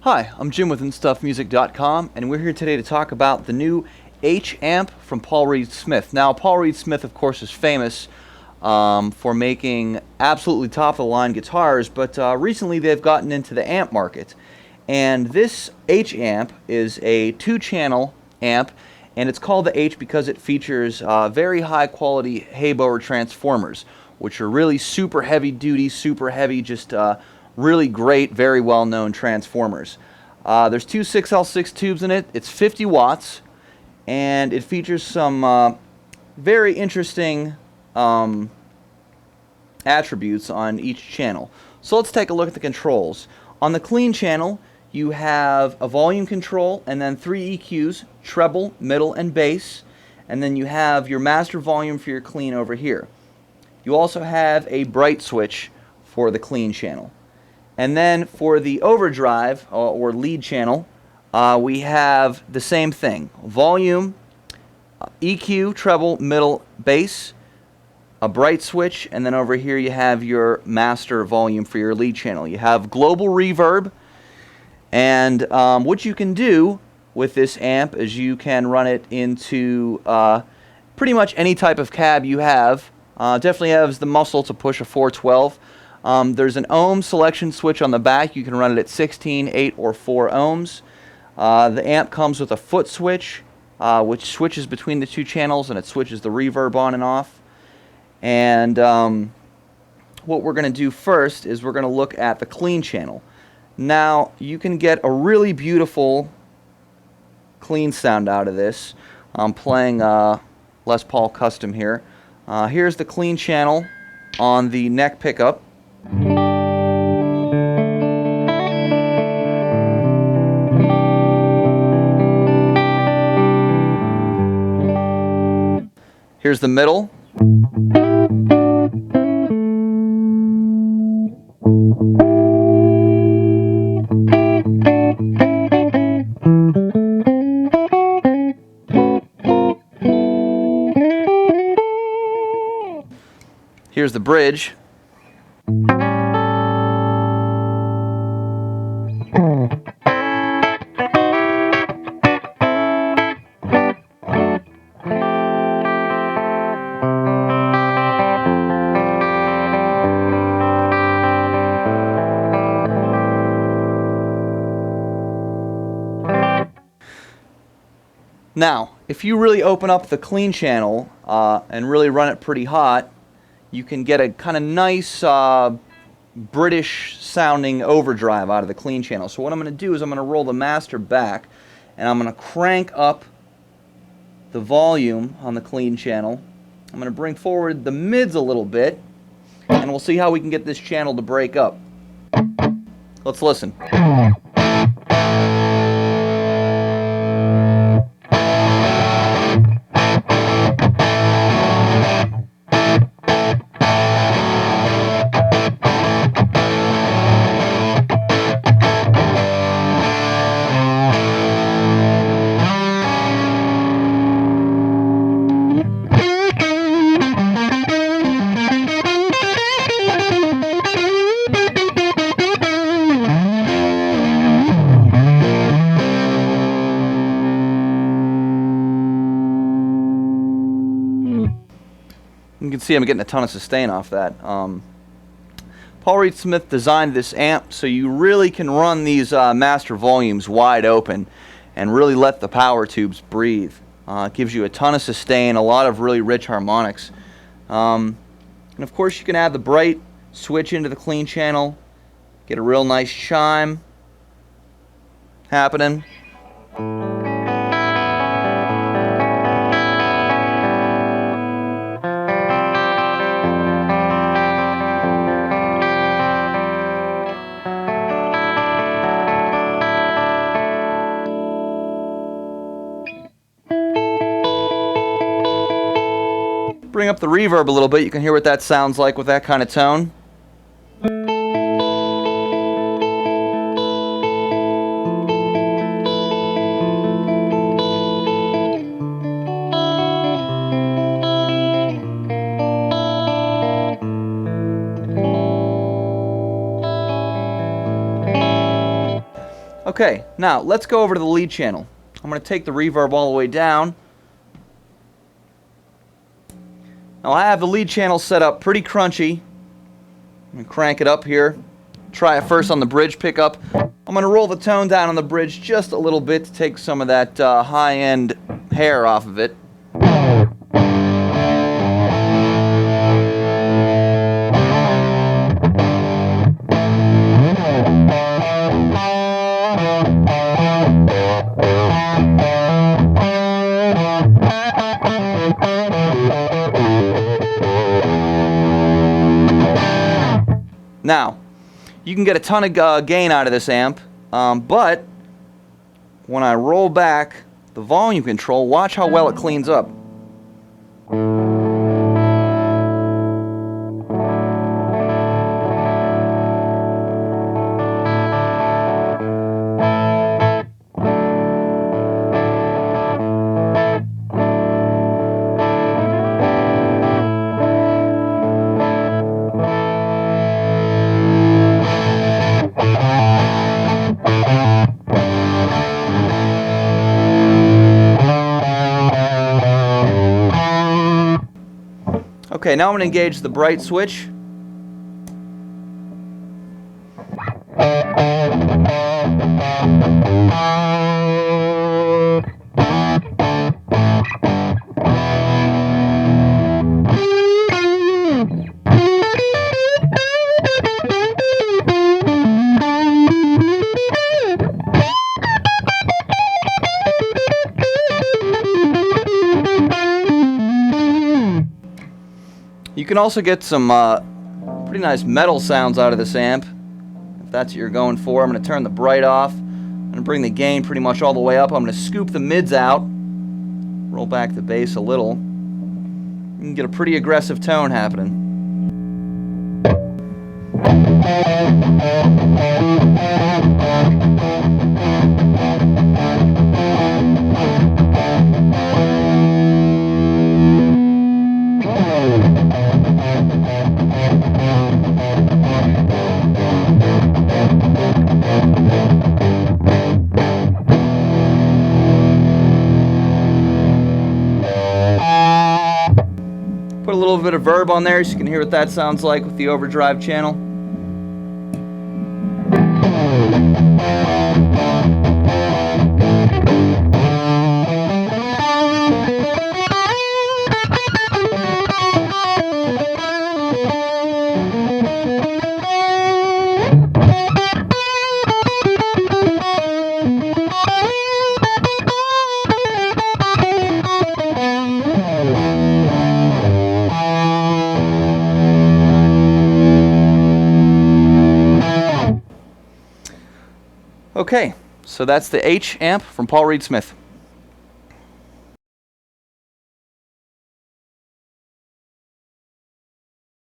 Hi, I'm Jim with InStuffMusic.com, and we're here today to talk about the new H amp from Paul Reed Smith. Now, Paul Reed Smith, of course, is famous for making absolutely top-of-the-line guitars, but recently they've gotten into the amp market. And this H amp is a two-channel amp, and it's called the H because it features very high-quality Heyboer transformers, which are really super heavy-duty, super heavy, just really great, very well-known transformers. There's two 6L6 tubes in it. It's 50 watts, and it features some very interesting attributes on each channel. So let's take a look at the controls. On the clean channel, you have a volume control and then 3 EQs, treble, middle, and bass. And then you have your master volume for your clean over here. You also have a bright switch for the clean channel. And then for the overdrive or lead channel, we have the same thing. Volume, EQ, treble, middle, bass, a bright switch, and then over here you have your master volume for your lead channel. You have global reverb, and what you can do with this amp is you can run it into pretty much any type of cab you have. Definitely has the muscle to push a 412. There's an ohm selection switch on the back. You can run it at 16, 8, or 4 ohms. The amp comes with a foot switch, which switches between the two channels, and it switches the reverb on and off. And what we're going to do first is we're going to look at the clean channel. Now, you can get a really beautiful clean sound out of this. I'm playing Les Paul Custom here. Here's the clean channel on the neck pickup. Here's the middle. Here's the bridge. Now, if you really open up the clean channel and really run it pretty hot, you can get a kind of nice British sounding overdrive out of the clean channel. So what I'm going to do is I'm going to roll the master back, and I'm going to crank up the volume on the clean channel. I'm going to bring forward the mids a little bit, and we'll see how we can get this channel to break up. Let's listen. You can see I'm getting a ton of sustain off that. Paul Reed Smith designed this amp so you really can run these master volumes wide open and really let the power tubes breathe. It gives you a ton of sustain, a lot of really rich harmonics. And of course you can add the bright switch into the clean channel, get a real nice chime happening. Bring up the reverb a little bit. You can hear what that sounds like with that kind of tone. Okay, now let's go over to the lead channel. I'm going to take the reverb all the way down. Now I have the lead channel set up pretty crunchy. I'm going to crank it up here. Try it first on the bridge pickup. I'm going to roll the tone down on the bridge just a little bit to take some of that high-end hair off of it. Now, you can get a ton of gain out of this amp, but when I roll back the volume control, watch how well it cleans up. Okay, now I'm going to engage the bright switch. You can also get some pretty nice metal sounds out of this amp, if that's what you're going for. I'm going to turn the bright off. I'm going to bring the gain pretty much all the way up. I'm going to scoop the mids out, roll back the bass a little. You can get a pretty aggressive tone happening. Put a little bit of verb on there so you can hear what that sounds like with the overdrive channel. Okay, so that's the H amp from Paul Reed Smith.